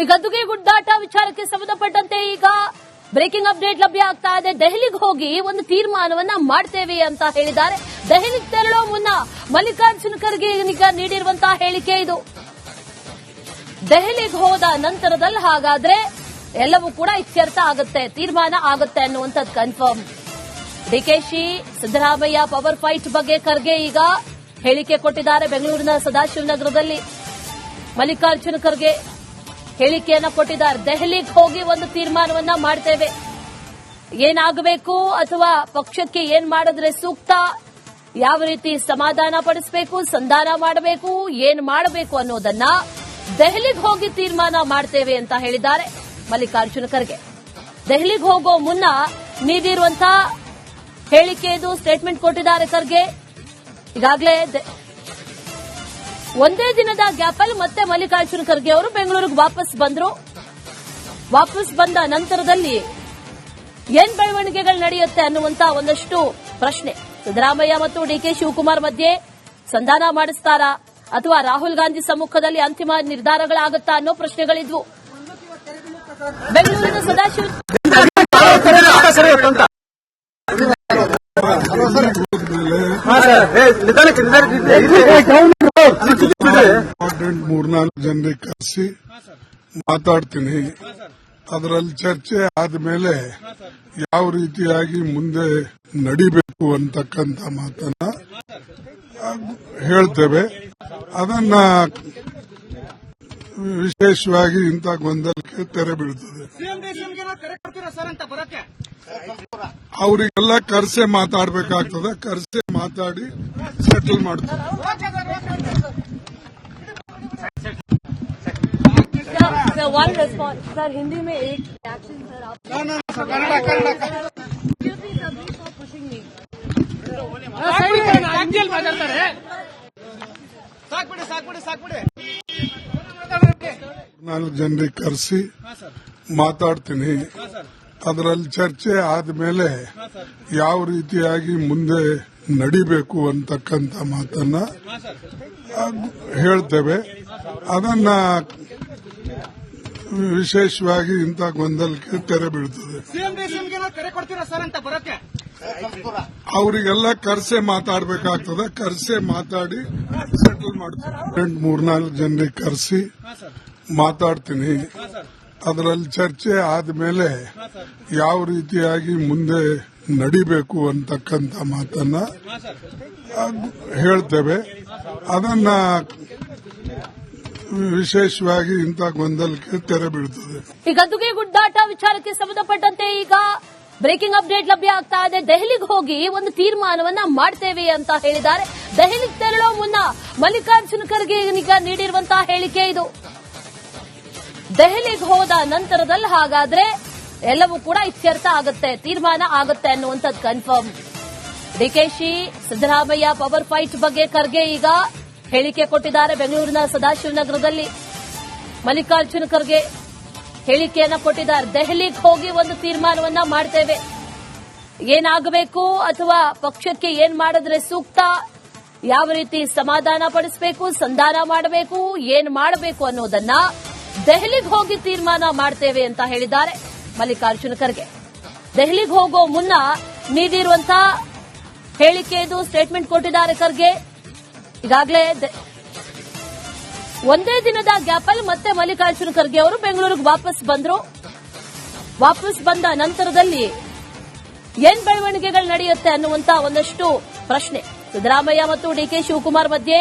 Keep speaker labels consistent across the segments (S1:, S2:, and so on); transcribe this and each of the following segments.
S1: ಈ ಗದ್ದುಗೆ ಗುಡ್ಡಾಟ ವಿಚಾರಕ್ಕೆ ಸಂಬಂಧಪಟ್ಟಂತೆ ಈಗ ಬ್ರೇಕಿಂಗ್ ಅಪ್ಡೇಟ್ ಲಭ್ಯ ಆಗ್ತಾ ಇದೆ. ದೆಹಲಿಗೆ ಹೋಗಿ ಒಂದು ತೀರ್ಮಾನವನ್ನ ಮಾಡ್ತೇವೆ ಅಂತ ಹೇಳಿದ್ದಾರೆ. ದೆಹಲಿಗೆ ತೆರಳೋ ಮುನ್ನ ಮಲ್ಲಿಕಾರ್ಜುನ ಖರ್ಗೆ ನೀಡಿರುವಂತಹ ಹೇಳಿಕೆ ಇದು. ದೆಹಲಿಗೆ ಹೋದ ನಂತರದಲ್ಲಿ ಹಾಗಾದ್ರೆ ಎಲ್ಲವೂ ಕೂಡ ಇತ್ಯರ್ಥ ಆಗುತ್ತೆ, ತೀರ್ಮಾನ ಆಗುತ್ತೆ ಅನ್ನುವಂಥದ್ದು confirm. DKShi Siddaramaiah power fight ಬಗ್ಗೆ ಖರ್ಗೆ ಈಗ ಹೇಳಿಕೆ ಕೊಟ್ಟಿದ್ದಾರೆ. ಬೆಂಗಳೂರಿನ ಸದಾಶಿವನಗರದಲ್ಲಿ ಮಲ್ಲಿಕಾರ್ಜುನ ಖರ್ಗೆ ಹೇಳಿಕೆಯನ್ನ ಕೊಟ್ಟಿದ್ದಾರೆ. ದೆಹಲಿಗೆ ಹೋಗಿ ಒಂದು ತೀರ್ಮಾನವನ್ನ ಮಾಡ್ತೇವೆ, ಏನಾಗಬೇಕು ಅಥವಾ ಪಕ್ಷಕ್ಕೆ ಏನ್ ಮಾಡಿದ್ರೆ ಸೂಕ್ತ, ಯಾವ ರೀತಿ ಸಮಾಧಾನ ಪಡಿಸಬೇಕು, ಸಂಧಾನ ಮಾಡಬೇಕು, ಏನ್ ಮಾಡಬೇಕು ಅನ್ನೋದನ್ನ ದೆಹಲಿಗೆ ಹೋಗಿ ತೀರ್ಮಾನ ಮಾಡ್ತೇವೆ ಅಂತ ಹೇಳಿದ್ದಾರೆ ಮಲ್ಲಿಕಾರ್ಜುನ ಖರ್ಗೆ. ದೆಹಲಿಗೆ ಹೋಗೋ ಮುನ್ನ ನೀಡಿರುವಂತಹ ಹೇಳಿಕೆ ಇದು, ಸ್ಟೇಟ್ಮೆಂಟ್ ಕೊಟ್ಟಿದ್ದಾರೆ ಖರ್ಗೆ. ಈಗಾಗಲೇ ಒಂದೇ ದಿನದ ಗ್ಯಾಪಲ್ಲಿ ಮತ್ತೆ ಮಲ್ಲಿಕಾರ್ಜುನ ಖರ್ಗೆ ಅವರು ಬೆಂಗಳೂರಿಗೆ ವಾಪಸ್ ಬಂದ್ರು. ವಾಪಸ್ ಬಂದ ನಂತರದಲ್ಲಿ ಏನ್ ಬೆಳವಣಿಗೆಗಳು ನಡೆಯುತ್ತೆ ಅನ್ನುವಂತ ಒಂದಷ್ಟು ಪ್ರಶ್ನೆ. ಸಿದ್ದರಾಮಯ್ಯ ಮತ್ತು ಡಿಕೆ ಶಿವಕುಮಾರ್ ಮಧ್ಯೆ ಸಂಧಾನ ಮಾಡಿಸ್ತಾರಾ ಅಥವಾ ರಾಹುಲ್ ಗಾಂಧಿ ಸಮ್ಮುಖದಲ್ಲಿ ಅಂತಿಮ ನಿರ್ಧಾರಗಳಾಗುತ್ತಾ ಅನ್ನೋ ಪ್ರಶ್ನೆಗಳಿದ್ವು. ಬೆಂಗಳೂರಿನ ಸದಾಶಿವ
S2: ಮೂರ್ನಾಲ್ಕು ಜನರಿಗೆ ಕರೆಸಿ ಮಾತಾಡ್ತೀನಿ. ಅದರಲ್ಲಿ ಚರ್ಚೆ ಆದ್ಮೇಲೆ ಯಾವ ರೀತಿಯಾಗಿ ಮುಂದೆ ನಡಿಬೇಕು ಅಂತಕ್ಕಂಥ ಮಾತನ್ನ ಹೇಳ್ತೇವೆ. ಅದನ್ನ ವಿಶೇಷವಾಗಿ ಇಂಥ ಗೊಂದಲಕ್ಕೆ ತೆರೆ ಬೀಳ್ತದೆ. ಅವರಿಗೆಲ್ಲ ಕರೆಸೆ ಮಾತಾಡಬೇಕಾಗ್ತದೆ, ಕರೆಸೆ ಮಾತಾಡಿ ಸೆಟಲ್ ಮಾಡ್ತಾರೆ.
S1: वन रिस्पॉन्स सर, हिंदी में एक रिएक्शन सर आप
S2: ನಾಲ್ಕು ಜನರಿಗೆ ಕರೆಸಿ ಮಾತಾಡ್ತೀನಿ. ಅದರಲ್ಲಿ ಚರ್ಚೆ ಆದ್ಮೇಲೆ ಯಾವ ರೀತಿಯಾಗಿ ಮುಂದೆ ನಡಿಬೇಕು ಅಂತಕ್ಕಂಥ ಮಾತನ್ನ ಹೇಳ್ತೇವೆ. ಅದನ್ನ ವಿಶೇಷವಾಗಿ ಇಂಥ ಗೊಂದಲಕ್ಕೆ ತೆರೆ ಬೀಳ್ತದೆ. ಅವರಿಗೆಲ್ಲ ಕರೆಸೆ ಮಾತಾಡಬೇಕಾಗ್ತದೆ, ಕರೆಸೆ ಮಾತಾಡಿ ಸೆಟಲ್ ಮಾಡ್ತಾರೆ. ಮೂರ್ನಾಲ್ಕು ಜನರಿಗೆ ಕರೆಸಿ ಮಾತಾಡ್ತೀನಿ. ಅದರಲ್ಲಿ ಚರ್ಚೆ ಆದ್ಮೇಲೆ ಯಾವ ರೀತಿಯಾಗಿ ಮುಂದೆ ನಡಿಬೇಕು ಅಂತಕ್ಕಂಥ ಮಾತನ್ನ ಹೇಳ್ತೇವೆ. ಅದನ್ನ ವಿಶೇಷವಾಗಿ ಇಂಥ ಗೊಂದಲಕ್ಕೆ ತೆರೆ ಬೀಳ್ತದೆ.
S1: ಈ ಗದ್ದುಗೆ ಗುಡ್ಡಾಟ ವಿಚಾರಕ್ಕೆ ಸಂಬಂಧಪಟ್ಟಂತೆ ಈಗ ಬ್ರೇಕಿಂಗ್ ಅಪ್ಡೇಟ್ ಲಭ್ಯ ಆಗ್ತಾ ಇದೆ. ದೆಹಲಿಗೆ ಹೋಗಿ ಒಂದು ತೀರ್ಮಾನವನ್ನ ಮಾಡ್ತೇವೆ ಅಂತ ಹೇಳಿದ್ದಾರೆ. ದೆಹಲಿಗೆ ತೆರಳೋ ಮುನ್ನ ಮಲ್ಲಿಕಾರ್ಜುನ ಖರ್ಗೆ ನೀಡಿರುವಂತಹ ಹೇಳಿಕೆ ಇದು. ದೆಹಲಿಗೆ ಹೋದ ನಂತರದಲ್ಲಿ ಹಾಗಾದ್ರೆ ಎಲ್ಲವೂ ಕೂಡ ಇತ್ಯರ್ಥ ಆಗುತ್ತೆ, ತೀರ್ಮಾನ ಆಗುತ್ತೆ ಅನ್ನುವಂಥದ್ದು confirm. DKShi Siddaramaiah power fight ಬಗ್ಗೆ ಖರ್ಗೆ ಈಗ ಹೇಳಿಕೆ ಕೊಟ್ಟಿದ್ದಾರೆ. ಬೆಂಗಳೂರಿನ ಸದಾಶಿವನಗರದಲ್ಲಿ ಮಲ್ಲಿಕಾರ್ಜುನ ಖರ್ಗೆ ಹೇಳಿಕೆಯನ್ನ ಕೊಟ್ಟಿದ್ದಾರೆ. ದೆಹಲಿಗೆ ಹೋಗಿ ಒಂದು ತೀರ್ಮಾನವನ್ನ ಮಾಡ್ತೇವೆ, ಏನಾಗಬೇಕು ಅಥವಾ ಪಕ್ಷಕ್ಕೆ ಏನ್ ಮಾಡಿದ್ರೆ ಸೂಕ್ತ, ಯಾವ ರೀತಿ ಸಮಾಧಾನ ಪಡಿಸಬೇಕು, ಸಂಧಾನ ಮಾಡಬೇಕು, ಏನ್ ಮಾಡಬೇಕು ಅನ್ನೋದನ್ನ ದೆಹಲಿಗೆ ಹೋಗಿ ತೀರ್ಮಾನ ಮಾಡ್ತೇವೆ ಅಂತ ಹೇಳಿದ್ದಾರೆ ಮಲ್ಲಿಕಾರ್ಜುನ ಖರ್ಗೆ. ದೆಹಲಿಗೆ ಹೋಗೋ ಮುನ್ನ ನೀಡಿರುವಂತಹ ಹೇಳಿಕೆ ಇದು, ಸ್ಟೇಟ್ಮೆಂಟ್ ಕೊಟ್ಟಿದ್ದಾರೆ ಖರ್ಗೆ. ಈಗಾಗಲೇ ಒಂದೇ ದಿನದ ಗ್ಯಾಪಲ್ಲಿ ಮತ್ತೆ ಮಲ್ಲಿಕಾರ್ಜುನ ಖರ್ಗೆ ಅವರು ಬೆಂಗಳೂರಿಗೆ ವಾಪಸ್ ಬಂದ್ರು. ವಾಪಸ್ ಬಂದ ನಂತರದಲ್ಲಿ ಏನ್ ಬೆಳವಣಿಗೆಗಳು ನಡೆಯುತ್ತೆ ಅನ್ನುವಂತ ಒಂದಷ್ಟು ಪ್ರಶ್ನೆ. ಸಿದ್ದರಾಮಯ್ಯ ಮತ್ತು ಡಿಕೆ ಶಿವಕುಮಾರ್ ಮಧ್ಯೆ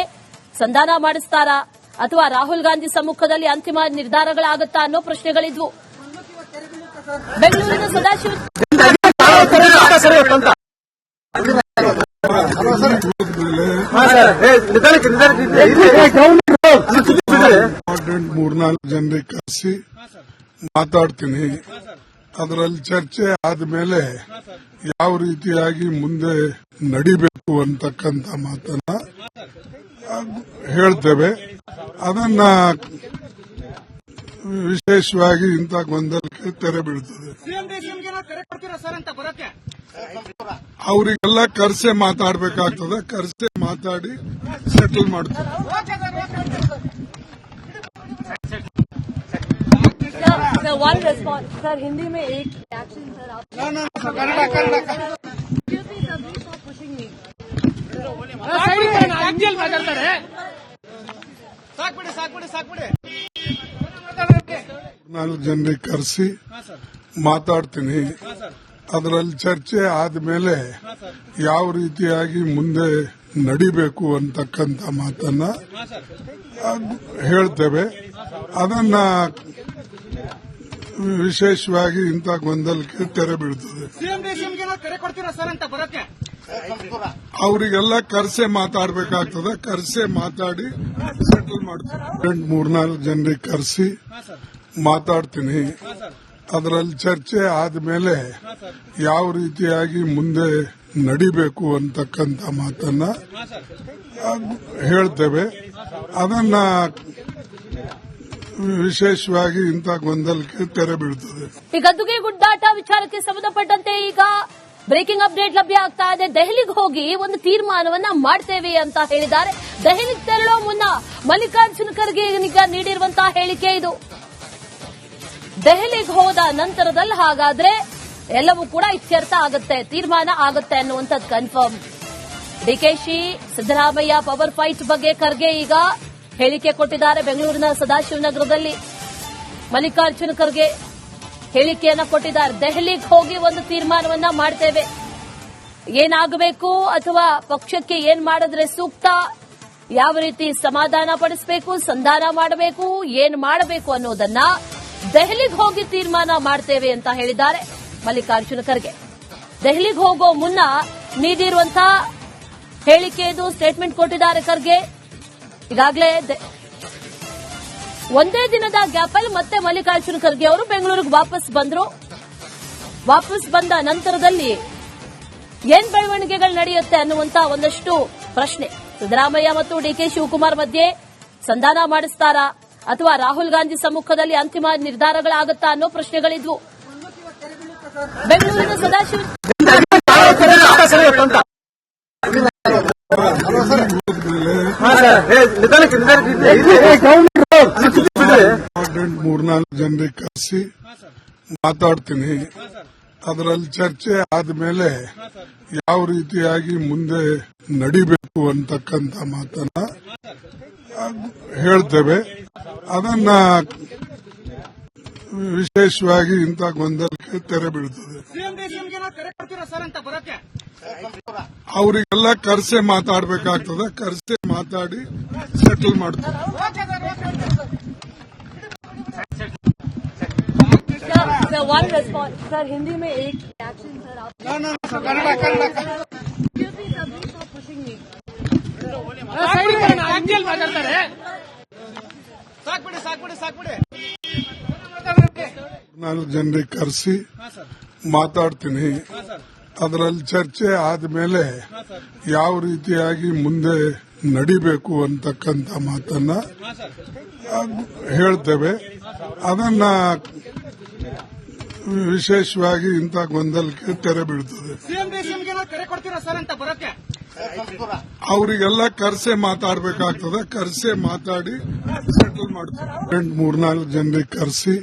S1: ಸಂಧಾನ ಮಾಡಿಸ್ತಾರಾ ಅಥವಾ ರಾಹುಲ್ ಗಾಂಧಿ ಸಮ್ಮುಖದಲ್ಲಿ ಅಂತಿಮ ನಿರ್ಧಾರಗಳಾಗುತ್ತಾ ಅನ್ನೋ ಪ್ರಶ್ನೆಗಳಿದ್ವು. ಬೆಂಗಳೂರಿನ ಸದಾಶಿವ
S2: ಮೂರ್ನಾಲ್ಕು ಜನರಿಗೆ ಕರೆಸಿ ಮಾತಾಡ್ತೀನಿ. ಅದರಲ್ಲಿ ಚರ್ಚೆ ಆದ್ಮೇಲೆ ಯಾವ ರೀತಿಯಾಗಿ ಮುಂದೆ ನಡಿಬೇಕು ಅಂತಕ್ಕಂಥ ಮಾತನ್ನ ಹೇಳ್ತೇವೆ. ಅದನ್ನ ವಿಶೇಷವಾಗಿ ಇಂಥ ಗೊಂದಲಕ್ಕೆ ತೆರೆ ಬೀಳ್ತದೆ. ಅವರಿಗೆಲ್ಲ ಕರೆಸೆ ಮಾತಾಡಬೇಕಾಗ್ತದೆ, ಕರೆಸೆ ಮಾತಾಡಿ ಸೆಟಲ್ ಮಾಡ್ತಾರೆ.
S1: वन रिस्पॉन्स सर हिंदी में एक रिएक्शन सर आप पुशिंग मी
S2: ನಾಲ್ಕು ಜನರಿಗೆ ಕರೆಸಿ ಮಾತಾಡ್ತೀನಿ. ಅದರಲ್ಲಿ ಚರ್ಚೆ ಆದ್ಮೇಲೆ ಯಾವ ರೀತಿಯಾಗಿ ಮುಂದೆ ನಡಿಬೇಕು ಅಂತಕ್ಕಂಥ ಮಾತನ್ನ ಹೇಳ್ತೇವೆ. ಅದನ್ನ ವಿಶೇಷವಾಗಿ ಇಂಥ ಗೊಂದಲಕ್ಕೆ ತೆರೆ ಬೀಳ್ತದೆ. ಅವರಿಗೆಲ್ಲ ಕರೆಸೆ ಮಾತಾಡಬೇಕಾಗ್ತದೆ. ಕರೆಸೆ ಮಾತಾಡಿ ಸೆಟಲ್ ಮಾಡ್ತಾರೆ. 3-4 ಜನರಿಗೆ ಕರೆಸಿ ಮಾತಾಡ್ತೀನಿ. ಅದರಲ್ಲಿ ಚರ್ಚೆ ಆದ್ಮೇಲೆ ಯಾವ ರೀತಿಯಾಗಿ ಮುಂದೆ ನಡಿಬೇಕು ಅಂತಕ್ಕಂಥ ಮಾತನ್ನ ಹೇಳ್ತೇವೆ. ಅದನ್ನ ವಿಶೇಷವಾಗಿ ಇಂಥ ಗೊಂದಲಕ್ಕೆ ತೆರೆ ಬೀಳ್ತದೆ.
S1: ಈ ಗದ್ದುಗೆ ಗುಡ್ಡಾಟ ವಿಚಾರಕ್ಕೆ ಸಂಬಂಧಪಟ್ಟಂತೆ ಈಗ ಬ್ರೇಕಿಂಗ್ ಅಪ್ಡೇಟ್ ಲಭ್ಯ ಆಗ್ತಾ ಇದೆ. ದೆಹಲಿಗೆ ಹೋಗಿ ಒಂದು ತೀರ್ಮಾನವನ್ನ ಮಾಡ್ತೇವೆ ಅಂತ ಹೇಳಿದ್ದಾರೆ. ದೆಹಲಿಗೆ ತೆರಳೋ ಮುನ್ನ ಮಲ್ಲಿಕಾರ್ಜುನ ಖರ್ಗೆ ಈಗ ನೀಡಿರುವಂತಹ ಹೇಳಿಕೆ ಇದು. ದೆಹಲಿಗೆ ಹೋದ ನಂತರದಲ್ಲಿ ಹಾಗಾದ್ರೆ ಎಲ್ಲವೂ ಕೂಡ ಇತ್ಯರ್ಥ ಆಗುತ್ತೆ, ತೀರ್ಮಾನ ಆಗುತ್ತೆ ಅನ್ನುವಂಥದ್ದು confirm. DKShi Siddaramaiah power fight ಬಗ್ಗೆ ಖರ್ಗೆ ಈಗ ಹೇಳಿಕೆ ಕೊಟ್ಟಿದ್ದಾರೆ. ಬೆಂಗಳೂರಿನ ಸದಾಶಿವನಗರದಲ್ಲಿ ಮಲ್ಲಿಕಾರ್ಜುನ ಖರ್ಗೆ ಹೇಳಿಕೆಯನ್ನ ಕೊಟ್ಟಿದ್ದಾರೆ. ದೆಹಲಿಗೆ ಹೋಗಿ ಒಂದು ತೀರ್ಮಾನವನ್ನ ಮಾಡ್ತೇವೆ, ಏನಾಗಬೇಕು ಅಥವಾ ಪಕ್ಷಕ್ಕೆ ಏನ್ ಮಾಡಿದ್ರೆ ಸೂಕ್ತ, ಯಾವ ರೀತಿ ಸಮಾಧಾನ ಪಡಿಸಬೇಕು, ಸಂಧಾನ ಮಾಡಬೇಕು, ಏನ್ ಮಾಡಬೇಕು ಅನ್ನೋದನ್ನ ದೆಹಲಿಗೆ ಹೋಗಿ ತೀರ್ಮಾನ ಮಾಡ್ತೇವೆ ಅಂತ ಹೇಳಿದ್ದಾರೆ ಮಲ್ಲಿಕಾರ್ಜುನ ಖರ್ಗೆ. ದೆಹಲಿಗೆ ಹೋಗೋ ಮುನ್ನ ನೀಡಿರುವಂತಹ ಹೇಳಿಕೆ ಇದು, ಸ್ಟೇಟ್ಮೆಂಟ್ ಕೊಟ್ಟಿದ್ದಾರೆ ಖರ್ಗೆ. ಈಗಾಗಲೇ ಒಂದೇ ದಿನದ ಗ್ಯಾಪಲ್ಲಿ ಮತ್ತೆ ಮಲ್ಲಿಕಾರ್ಜುನ ಖರ್ಗೆ ಅವರು ಬೆಂಗಳೂರಿಗೆ ವಾಪಸ್ ಬಂದ್ರು. ವಾಪಸ್ ಬಂದ ನಂತರದಲ್ಲಿ ಏನ್ ಬೆಳವಣಿಗೆಗಳು ನಡೆಯುತ್ತೆ ಅನ್ನುವಂತ ಒಂದಷ್ಟು ಪ್ರಶ್ನೆ. ಸಿದ್ದರಾಮಯ್ಯ ಮತ್ತು ಡಿಕೆ ಶಿವಕುಮಾರ್ ಮಧ್ಯೆ ಸಂಧಾನ ಮಾಡಿಸ್ತಾರಾ ಅಥವಾ ರಾಹುಲ್ ಗಾಂಧಿ ಸಮ್ಮುಖದಲ್ಲಿ ಅಂತಿಮ ನಿರ್ಧಾರಗಳಾಗುತ್ತಾ ಅನ್ನೋ ಪ್ರಶ್ನೆಗಳಿದ್ವು. ಬೆಂಗಳೂರಿನ ಸದಾಶಿವ
S2: 3-4 ಜನರಿಗೆ ಕರೆಸಿ ಮಾತಾಡ್ತೀನಿ. ಅದರಲ್ಲಿ ಚರ್ಚೆ ಆದ್ಮೇಲೆ ಯಾವ ರೀತಿಯಾಗಿ ಮುಂದೆ ನಡಿಬೇಕು ಅಂತಕ್ಕಂಥ ಮಾತನ್ನ ಹೇಳ್ತೇವೆ. ಅದನ್ನ ವಿಶೇಷವಾಗಿ ಇಂಥ ಗೊಂದಲಕ್ಕೆ ತೆರೆ ಬೀಳ್ತದೆ. ಅವರಿಗೆಲ್ಲ ಕರೆಸೆ ಮಾತಾಡಬೇಕಾಗ್ತದೆ. ಕರೆಸೆ ಮಾತಾಡಿ ಸೆಟಲ್ ಮಾಡ್ತಾರೆ.
S1: वन रिस्पॉन्स सर हिंदी में एक रिएक्शन सर आप पुशिंग मी
S2: 4 ಜನರಿಗೆ ಕರೆಸಿ ಮಾತಾಡ್ತೀನಿ. ಅದರಲ್ಲಿ ಚರ್ಚೆ ಆದ್ಮೇಲೆ ಯಾವ ರೀತಿಯಾಗಿ ಮುಂದೆ ನಡಿಬೇಕು ಅಂತಕ್ಕಂಥ ಮಾತನ್ನ ಹೇಳ್ತೇವೆ. ಅದನ್ನ ವಿಶೇಷವಾಗಿ ಇಂಥ ಗೊಂದಲಕ್ಕೆ ತೆರೆ ಬೀಳ್ತದೆ. ಅವರಿಗೆಲ್ಲ ಕರೆಸೆ ಮಾತಾಡಬೇಕಾಗ್ತದೆ. ಕರೆಸೆ ಮಾತಾಡಿ ಸೆಟಲ್ ಮಾಡ್ತಾರೆ. 3-4 ಜನರಿಗೆ ಕರೆಸಿ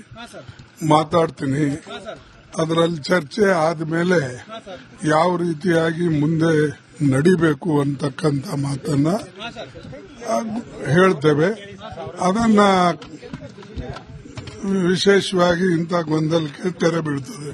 S2: ಮಾತಾಡ್ತೀನಿ. ಅದರಲ್ಲಿ ಚರ್ಚೆ ಆದ್ಮೇಲೆ ಯಾವ ರೀತಿಯಾಗಿ ಮುಂದೆ ನಡಿಬೇಕು ಅಂತಕ್ಕಂಥ ಮಾತನ್ನ ಹೇಳ್ತೇವೆ. ಅದನ್ನ ವಿಶೇಷವಾಗಿ ಇಂಥ ಗೊಂದಲಕ್ಕೆ ತೆರೆ ಬೀಳ್ತದೆ.